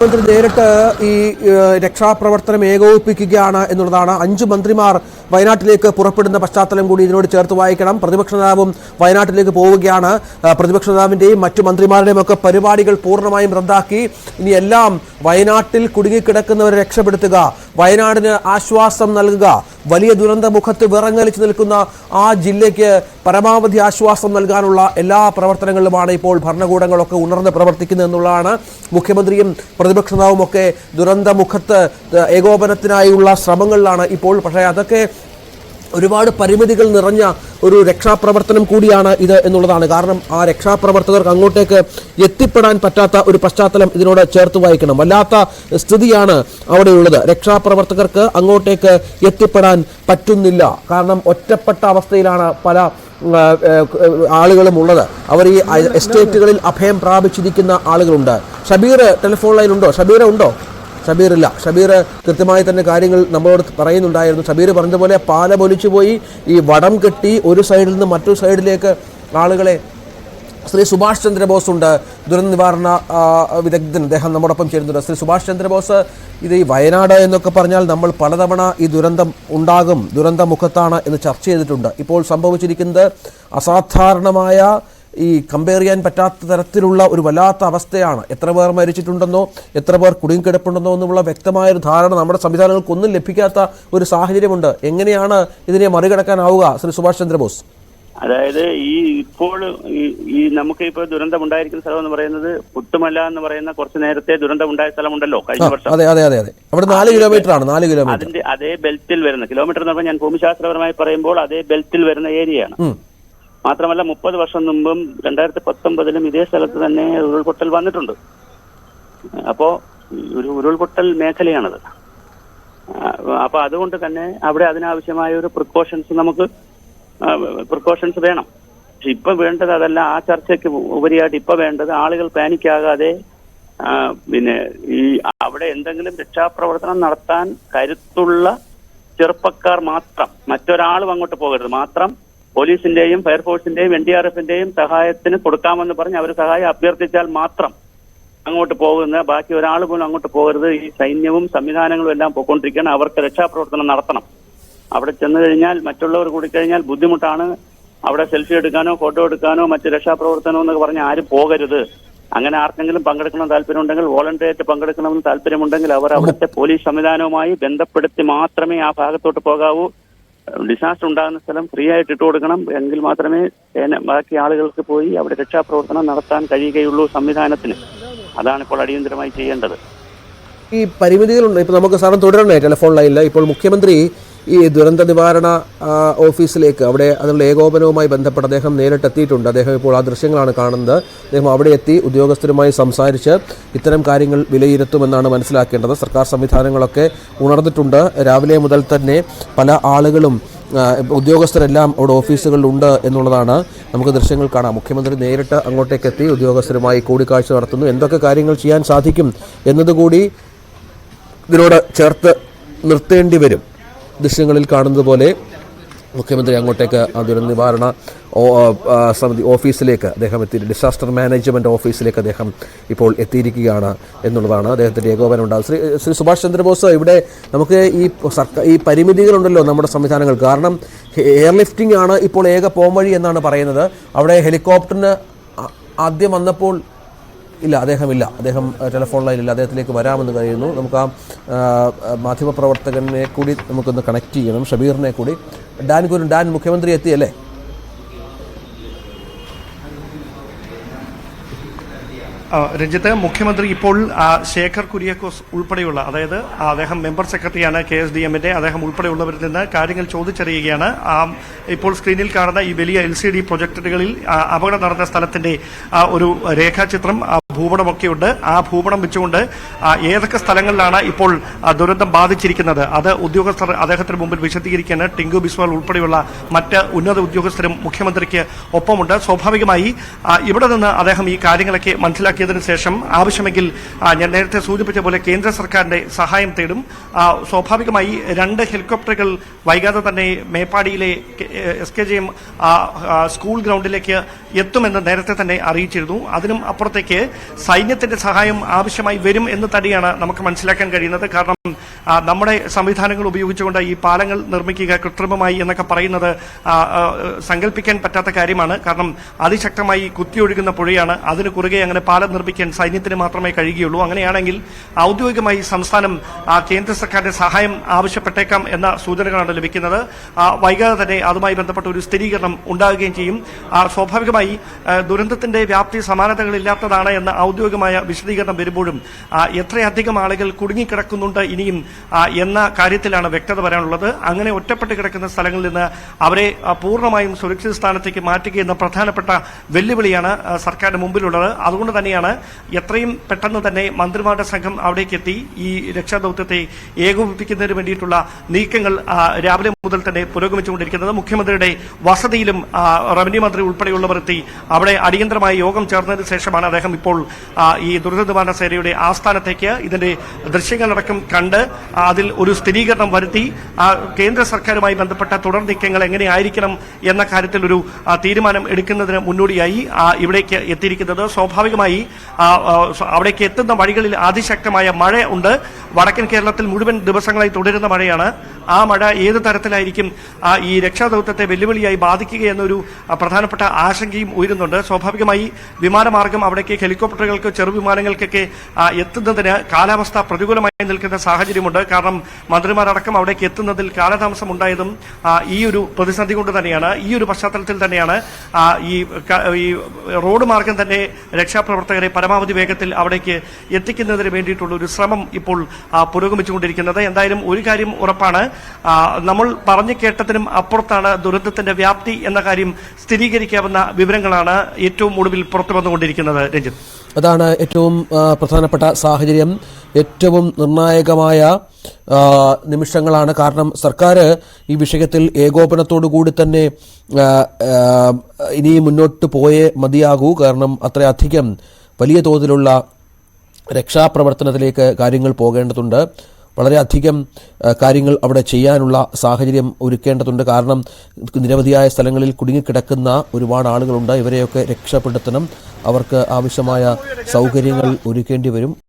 മന്ത്രി നേരിട്ട് ഈ രക്ഷാപ്രവർത്തനം ഏകോപിപ്പിക്കുകയാണ് എന്നുള്ളതാണ്. 5 മന്ത്രിമാർ വയനാട്ടിലേക്ക് പുറപ്പെടുന്ന പശ്ചാത്തലം കൂടി ഇതിനോട് ചേർത്ത് വായിക്കണം. പ്രതിപക്ഷ നേതാവും വയനാട്ടിലേക്ക് പോവുകയാണ്. പ്രതിപക്ഷ നേതാവിൻ്റെയും മറ്റു മന്ത്രിമാരുടെയും ഒക്കെ പരിപാടികൾ പൂർണ്ണമായും റദ്ദാക്കി. ഇനി എല്ലാം വയനാട്ടിൽ കുടുങ്ങിക്കിടക്കുന്നവരെ രക്ഷപ്പെടുത്തുക, വയനാടിന് ആശ്വാസം നൽകുക, വലിയ ദുരന്തമുഖത്ത് വിറങ്ങലിച്ചു നിൽക്കുന്ന ആ ജില്ലയ്ക്ക് പരമാവധി ആശ്വാസം നൽകാനുള്ള എല്ലാ പ്രവർത്തനങ്ങളിലുമാണ് ഇപ്പോൾ ഭരണകൂടങ്ങളൊക്കെ ഉണർന്ന് പ്രവർത്തിക്കുന്നത് എന്നുള്ളതാണ്. മുഖ്യമന്ത്രിയും പ്രതിപക്ഷ നേതാവും ഒക്കെ ദുരന്തമുഖത്ത് ഏകോപനത്തിനായുള്ള ശ്രമങ്ങളിലാണ് ഇപ്പോൾ. പക്ഷേ അതൊക്കെ ഒരുപാട് പരിമിതികൾ നിറഞ്ഞ ഒരു രക്ഷാപ്രവർത്തനം കൂടിയാണ് ഇത് എന്നുള്ളതാണ്. കാരണം ആ രക്ഷാപ്രവർത്തകർക്ക് അങ്ങോട്ടേക്ക് എത്തിപ്പെടാൻ പറ്റാത്ത ഒരു പശ്ചാത്തലം ഇതിനോട് ചേർത്ത് വായിക്കണം. വല്ലാത്ത സ്ഥിതിയാണ് അവിടെയുള്ളത്. രക്ഷാപ്രവർത്തകർക്ക് അങ്ങോട്ടേക്ക് എത്തിപ്പെടാൻ പറ്റുന്നില്ല. കാരണം ഒറ്റപ്പെട്ട അവസ്ഥയിലാണ് പല ആളുകളും ഉള്ളത്. അവർ ഈ എസ്റ്റേറ്റുകളിൽ അഭയം പ്രാപിച്ചിരിക്കുന്ന ആളുകളുണ്ട്. ഷബീർ ടെലിഫോൺ ലൈനുണ്ടോ? ഷബീർ ഉണ്ടോ? ഷബീറില്ല. ഷബീർ കൃത്യമായി തന്നെ കാര്യങ്ങൾ നമ്മളോട് പറയുന്നുണ്ടായിരുന്നു. ഷബീർ പറഞ്ഞതുപോലെ പാലമൊലിച്ചു പോയി ഈ വടം കെട്ടി ഒരു സൈഡിൽ നിന്ന് മറ്റൊരു സൈഡിലേക്ക് ആളുകളെ. ശ്രീ സുഭാഷ് ചന്ദ്രബോസ് ഉണ്ട്, ദുരന്ത നിവാരണ വിദഗ്ധൻ. അദ്ദേഹം നമ്മോടൊപ്പം ചേരുന്നുണ്ട്. ശ്രീ സുഭാഷ് ചന്ദ്രബോസ്, ഇത് ഈ വയനാട് എന്നൊക്കെ പറഞ്ഞാൽ നമ്മൾ പലതവണ ഈ ദുരന്തം ഉണ്ടാകും, ദുരന്തമുഖത്താണ് എന്ന് ചർച്ച ചെയ്തിട്ടുണ്ട്. ഇപ്പോൾ സംഭവിച്ചിരിക്കുന്നത് അസാധാരണമായ ഈ കമ്പയർ ചെയ്യാൻ പറ്റാത്ത തരത്തിലുള്ള ഒരു വല്ലാത്ത അവസ്ഥയാണ്. എത്ര പേർ മരിച്ചിട്ടുണ്ടെന്നോ എത്ര പേർ കുടുങ്ങിക്കിടപ്പുണ്ടെന്നോ എന്നുള്ള വ്യക്തമായൊരു ധാരണ നമ്മുടെ സംവിധാനങ്ങൾക്കൊന്നും ലഭിക്കാത്ത ഒരു സാഹചര്യമുണ്ട്. എങ്ങനെയാണ് ഇതിനെ മറികടക്കാനാവുക ശ്രീ സുഭാഷ് ചന്ദ്രബോസ്? അതായത് ഇപ്പോൾ നമുക്ക് ഇപ്പോൾ ദുരന്തം ഉണ്ടായിരിക്കുന്ന സ്ഥലം എന്ന് പറയുന്നത് പുത്തുമല എന്ന് പറയുന്ന കുറച്ച് നേരത്തെ ദുരന്തം ഉണ്ടായ സ്ഥലമുണ്ടല്ലോ കഴിഞ്ഞ വർഷം. അതെ അതെ അതെ അതെ അവിടെ 4 കിലോമീറ്റർ ആണ്. 4 കിലോമീറ്റർ അതിന്റെ അതേ ബെൽറ്റിൽ വരുന്ന കിലോമീറ്റർ എന്ന് പറഞ്ഞാൽ ഞാൻ ഭൂമിശാസ്ത്രപരമായി പറയുമ്പോൾ അതേ ബെൽറ്റിൽ വരുന്ന ഏരിയയാണ്. മാത്രമല്ല 30 വർഷം മുമ്പും 2019 ഇതേ സ്ഥലത്ത് തന്നെ ഉരുൾപൊട്ടൽ വന്നിട്ടുണ്ട്. അപ്പോ ഒരു ഉരുൾപൊട്ടൽ മേഖലയാണത്. അപ്പൊ അതുകൊണ്ട് തന്നെ അവിടെ അതിനാവശ്യമായ ഒരു പ്രിക്കോഷൻസ് വേണം. പക്ഷെ ഇപ്പൊ വേണ്ടത് അതല്ല. ആ ചർച്ചയ്ക്ക് ഉപരിയായിട്ട് ഇപ്പൊ വേണ്ടത് ആളുകൾ പാനിക്കാകാതെ പിന്നെ ഈ അവിടെ എന്തെങ്കിലും രക്ഷാപ്രവർത്തനം നടത്താൻ കരുത്തുള്ള ചെറുപ്പക്കാർ മാത്രം, മറ്റൊരാളും അങ്ങോട്ട് പോകരുത്, മാത്രം പോലീസിന്റെയും ഫയർഫോഴ്സിന്റെയും NDRFന്റെയും സഹായത്തിന് കൊടുക്കാമെന്ന് പറഞ്ഞ് അവർ സഹായം അഭ്യർത്ഥിച്ചാൽ മാത്രം അങ്ങോട്ട് പോകുന്ന, ബാക്കി ഒരാൾ പോലും അങ്ങോട്ട് പോകരുത്. ഈ സൈന്യവും സംവിധാനങ്ങളും എല്ലാം പോയിക്കൊണ്ടിരിക്കുകയാണ്. അവർക്ക് രക്ഷാപ്രവർത്തനം നടത്തണം. അവിടെ ചെന്ന് കഴിഞ്ഞാൽ മറ്റുള്ളവർ കൂടിക്കഴിഞ്ഞാൽ ബുദ്ധിമുട്ടാണ്. അവിടെ സെൽഫി എടുക്കാനോ ഫോട്ടോ എടുക്കാനോ മറ്റ് രക്ഷാപ്രവർത്തനോ എന്നൊക്കെ പറഞ്ഞ് ആരും പോകരുത്. അങ്ങനെ ആർക്കെങ്കിലും പങ്കെടുക്കണം താല്പര്യമുണ്ടെങ്കിൽ, വോളണ്ടറി ആയിട്ട് പങ്കെടുക്കണമെന്ന് താല്പര്യമുണ്ടെങ്കിൽ അവർ അവിടുത്തെ പോലീസ് സംവിധാനവുമായി ബന്ധപ്പെടുത്തി മാത്രമേ ആ ഭാഗത്തോട്ട് പോകാവൂ. ഡിസാസ്റ്റർ ഉണ്ടാകുന്ന സ്ഥലം ഫ്രീ ആയിട്ട് ഇട്ട് കൊടുക്കണം. എങ്കിൽ മാത്രമേ ബാക്കി ആളുകൾക്ക് പോയി അവിടെ രക്ഷാപ്രവർത്തനം നടത്താൻ കഴിയുകയുള്ളൂ സംവിധാനത്തിന്. അതാണ് ഇപ്പോൾ അടിയന്തരമായി ചെയ്യേണ്ടത്. ഈ പരിമിതികളുണ്ട്. ഇപ്പോൾ നമുക്ക് സാറിന് തുടരണേ ടെലിഫോൺ ലൈനിൽ. ഇപ്പോൾ മുഖ്യമന്ത്രി ഈ ദുരന്ത നിവാരണ ഓഫീസിലേക്ക് അവിടെ അതിനുള്ള ഏകോപനവുമായി ബന്ധപ്പെട്ട് അദ്ദേഹം നേരിട്ടെത്തിയിട്ടുണ്ട്. അദ്ദേഹം ഇപ്പോൾ ആ ദൃശ്യങ്ങളാണ് കാണുന്നത്. അദ്ദേഹം അവിടെ എത്തി ഉദ്യോഗസ്ഥരുമായി സംസാരിച്ച് ഇത്തരം കാര്യങ്ങൾ വിലയിരുത്തുമെന്നാണ് മനസ്സിലാക്കേണ്ടത്. സർക്കാർ സംവിധാനങ്ങളൊക്കെ ഉണർന്നിട്ടുണ്ട്. രാവിലെ മുതൽ തന്നെ പല ആളുകളും ഉദ്യോഗസ്ഥരെല്ലാം അവിടെ ഓഫീസുകളിലുണ്ട് എന്നുള്ളതാണ്. നമുക്ക് ദൃശ്യങ്ങൾ കാണാം. മുഖ്യമന്ത്രി നേരിട്ട് അങ്ങോട്ടേക്ക് എത്തി ഉദ്യോഗസ്ഥരുമായി കൂടിക്കാഴ്ച നടത്തുന്നു. എന്തൊക്കെ കാര്യങ്ങൾ ചെയ്യാൻ സാധിക്കും എന്നതുകൂടി ഇതിനോട് ചേർത്ത് നിർത്തേണ്ടി വരും. ദൃശ്യങ്ങളിൽ കാണുന്നത് പോലെ മുഖ്യമന്ത്രി അങ്ങോട്ടേക്ക് ദുരന്ത നിവാരണ സമിതി ഓഫീസിലേക്ക് അദ്ദേഹം എത്തി, ഡിസാസ്റ്റർ മാനേജ്മെൻറ്റ് ഓഫീസിലേക്ക് അദ്ദേഹം ഇപ്പോൾ എത്തിയിരിക്കുകയാണ് എന്നുള്ളതാണ്. അദ്ദേഹത്തിൻ്റെ ഏകോപനം ഉണ്ടാകും. ശ്രീ സുഭാഷ് ചന്ദ്രബോസ്, ഇവിടെ നമുക്ക് ഈ പരിമിതികളുണ്ടല്ലോ നമ്മുടെ സംവിധാനങ്ങൾ. കാരണം എയർലിഫ്റ്റിംഗ് ആണ് ഇപ്പോൾ ഏക പോംവഴി എന്നാണ് പറയുന്നത്. അവിടെ ഹെലികോപ്റ്ററിന് ആദ്യം വന്നപ്പോൾ ഇല്ല, അദ്ദേഹം ടെലിഫോൺ ലൈനില്ല. അദ്ദേഹത്തിലേക്ക് വരാമെന്ന് കഴിയുന്നു. നമുക്ക് ആ മാധ്യമപ്രവർത്തകനെ കൂടി നമുക്കൊന്ന് കണക്ട് ചെയ്യണം, ഷബീറിനെ കൂടി. ഡാൻ മുഖ്യമന്ത്രി എത്തിയല്ലേ? രഞ്ജിത്ത്, മുഖ്യമന്ത്രി ഇപ്പോൾ ശേഖർ കുര്യാക്കോസ് ഉൾപ്പെടെയുള്ള, അതായത് അദ്ദേഹം മെമ്പർ സെക്രട്ടറിയാണ് KSDMന്റെ, അദ്ദേഹം ഉൾപ്പെടെയുള്ളവരിൽ നിന്ന് കാര്യങ്ങൾ ചോദിച്ചറിയുകയാണ്. ഇപ്പോൾ സ്ക്രീനിൽ കാണുന്ന ഈ വലിയ LCD പ്രൊജക്ടറുകളിൽ അപകടം നടന്ന സ്ഥലത്തിന്റെ ഒരു രേഖാചിത്രം, ഭൂപടമൊക്കെയുണ്ട്. ആ ഭൂപടം വെച്ചുകൊണ്ട് ഏതൊക്കെ സ്ഥലങ്ങളിലാണ് ഇപ്പോൾ ദുരന്തം ബാധിച്ചിരിക്കുന്നത് അത് ഉദ്യോഗസ്ഥർ അദ്ദേഹത്തിന് മുമ്പിൽ വിശദീകരിക്കുകയാണ്. ടിങ്കു ബിസ്വാൾ ഉൾപ്പെടെയുള്ള മറ്റ് ഉന്നത ഉദ്യോഗസ്ഥരും മുഖ്യമന്ത്രിക്ക് ഒപ്പമുണ്ട്. സ്വാഭാവികമായി ഇവിടെ നിന്ന് അദ്ദേഹം ഈ കാര്യങ്ങളൊക്കെ മനസ്സിലാക്കി മനസ്സിലാക്കിയതിനു ശേഷം ആവശ്യമെങ്കിൽ ഞാൻ നേരത്തെ സൂചിപ്പിച്ച പോലെ കേന്ദ്ര സർക്കാരിന്റെ സഹായം തേടും. സ്വാഭാവികമായി 2 ഹെലികോപ്റ്ററുകൾ വൈകാതെ തന്നെ മേപ്പാടിയിലെ SKJM സ്കൂൾ ഗ്രൗണ്ടിലേക്ക് എത്തുമെന്ന് നേരത്തെ തന്നെ അറിയിച്ചിരുന്നു. അതിനും അപ്പുറത്തേക്ക് സൈന്യത്തിന്റെ സഹായം ആവശ്യമായി വരും എന്ന് തന്നെയാണ് നമുക്ക് മനസ്സിലാക്കാൻ കഴിയുന്നത്. കാരണം നമ്മുടെ സംവിധാനങ്ങൾ ഉപയോഗിച്ചുകൊണ്ട് ഈ പാലങ്ങൾ നിർമ്മിക്കുക കൃത്രിമമായി എന്നൊക്കെ പറയുന്നത് സങ്കല്പിക്കാൻ പറ്റാത്ത കാര്യമാണ്. കാരണം അതിശക്തമായി കുത്തിയൊഴുകുന്ന പുഴയാണ്. അതിന് കുറുകെ അങ്ങനെ പാലം നിർമ്മിക്കാൻ സൈന്യത്തിന് മാത്രമേ കഴിയുകയുള്ളൂ. അങ്ങനെയാണെങ്കിൽ ഔദ്യോഗികമായി സംസ്ഥാനം കേന്ദ്ര സർക്കാരിന്റെ സഹായം ആവശ്യപ്പെട്ടേക്കാം എന്ന സൂചനകളാണ് ലഭിക്കുന്നത്. വൈകാതെ തന്നെ അതുമായി ബന്ധപ്പെട്ട ഒരു സ്ഥിരീകരണം ഉണ്ടാകുകയും ചെയ്യും. സ്വാഭാവികമായി ദുരന്തത്തിന്റെ വ്യാപ്തി സമാനതകളില്ലാത്തതാണ് എന്ന ഔദ്യോഗികമായ വിശദീകരണം വരുമ്പോഴും എത്രയധികം ആളുകൾ കുടുങ്ങിക്കിടക്കുന്നുണ്ട് ഇനിയും എന്ന കാര്യത്തിലാണ് വ്യക്തത വരാനുള്ളത്. അങ്ങനെ ഒറ്റപ്പെട്ട് കിടക്കുന്ന സ്ഥലങ്ങളിൽ നിന്ന് അവരെ പൂർണ്ണമായും സുരക്ഷിത സ്ഥാനത്തേക്ക് മാറ്റുക എന്ന പ്രധാനപ്പെട്ട വെല്ലുവിളിയാണ് സർക്കാരിന് മുമ്പിലുള്ളത്. അതുകൊണ്ട് തന്നെയാണ് എത്രയും പെട്ടെന്ന് തന്നെ മന്ത്രിമാരുടെ സംഘം അവിടേക്ക് എത്തി ഈ രക്ഷാദൌത്യത്തെ ഏകോപിപ്പിക്കുന്നതിന് വേണ്ടിയിട്ടുള്ള നീക്കങ്ങൾ രാവിലെ മുതൽ തന്നെ പുരോഗമിച്ചുകൊണ്ടിരിക്കുന്നത്. മുഖ്യമന്ത്രിയുടെ വസതിയിലും റവന്യൂ മന്ത്രി ഉൾപ്പെടെയുള്ളവർ എത്തി അവിടെ അടിയന്തരമായ യോഗം ചേർന്നതിന് ശേഷമാണ് അദ്ദേഹം ഇപ്പോൾ ഈ ദുരന്ത നിവാരണ സേനയുടെ ആസ്ഥാനത്തേക്ക് ഇതിന്റെ ദൃശ്യങ്ങളടക്കം കണ്ട് അതിൽ ഒരു സ്ഥിരീകരണം വരുത്തി കേന്ദ്ര സർക്കാരുമായി ബന്ധപ്പെട്ട തുടർ നീക്കങ്ങൾ എങ്ങനെയായിരിക്കണം എന്ന കാര്യത്തിൽ ഒരു തീരുമാനം എടുക്കുന്നതിന് മുന്നോടിയായി ഇവിടേക്ക് എത്തിയിരിക്കുന്നത്. സ്വാഭാവികമായി അവിടേക്ക് എത്തുന്ന വഴികളിൽ അതിശക്തമായ മഴ ഉണ്ട്. വടക്കൻ കേരളത്തിൽ മുഴുവൻ ദിവസങ്ങളായി തുടരുന്ന മഴയാണ്. ആ മഴ ഏത് തരത്തിലായിരിക്കും ഈ രക്ഷാദൌത്യത്തെ വെല്ലുവിളിയായി ബാധിക്കുക എന്നൊരു പ്രധാനപ്പെട്ട ആശങ്കയും ഉയരുന്നുണ്ട്. സ്വാഭാവികമായി വിമാനമാർഗം അവിടേക്ക് ഹെലികോപ്റ്ററുകൾക്ക് ചെറുവിമാനങ്ങൾക്കൊക്കെ എത്തുന്നതിന് കാലാവസ്ഥ പ്രതികൂലമായി നിൽക്കുന്ന സാഹചര്യമുണ്ട്. കാരണം മന്ത്രിമാരടക്കം അവിടേക്ക് എത്തുന്നതിൽ കാലതാമസം ഉണ്ടായതും ഈ ഒരു പ്രതിസന്ധി കൊണ്ട് തന്നെയാണ്. ഈ ഒരു പശ്ചാത്തലത്തിൽ തന്നെയാണ് ഈ റോഡ് മാർഗം തന്നെ രക്ഷാപ്രവർത്തകരെ പരമാവധി വേഗത്തിൽ അവിടേക്ക് എത്തിക്കുന്നതിന് വേണ്ടിയിട്ടുള്ള ഒരു ശ്രമം ഇപ്പോൾ പുരോഗമിച്ചുകൊണ്ടിരിക്കുന്നത്. എന്തായാലും ഒരു കാര്യം ഉറപ്പാണ്, നമ്മൾ പറഞ്ഞു കേട്ടതിനും അപ്പുറത്താണ് ദുരന്തത്തിന്റെ വ്യാപ്തി എന്ന കാര്യം സ്ഥിരീകരിക്കാവുന്ന വിവരങ്ങളാണ് ഏറ്റവും ഒടുവിൽ പുറത്തു വന്നുകൊണ്ടിരിക്കുന്നത്. രഞ്ജിത്ത്, അതാണ് ഏറ്റവും പ്രധാനപ്പെട്ട സാഹചര്യം. ഏറ്റവും നിർണായകമായ നിമിഷങ്ങളാണ്. കാരണം സർക്കാർ ഈ വിഷയത്തിൽ ഏകോപനത്തോടുകൂടി തന്നെ ഇനി മുന്നോട്ട് പോയേ മതിയാകൂ. കാരണം അത്രയധികം വലിയ തോതിലുള്ള രക്ഷാപ്രവർത്തനത്തിലേക്ക് കാര്യങ്ങൾ പോകേണ്ടതുണ്ട്. വളരെയധികം കാര്യങ്ങൾ അവിടെ ചെയ്യാനുള്ള സാഹചര്യം ഒരുക്കേണ്ടതുണ്ട്. കാരണം നിരവധിയായ സ്ഥലങ്ങളിൽ കുടുങ്ങിക്കിടക്കുന്ന ഒരുപാട് ആളുകളുണ്ട്. ഇവരെയൊക്കെ രക്ഷപ്പെടുത്തണം. അവർക്ക് ആവശ്യമായ സൗകര്യങ്ങൾ ഒരുക്കേണ്ടി വരും.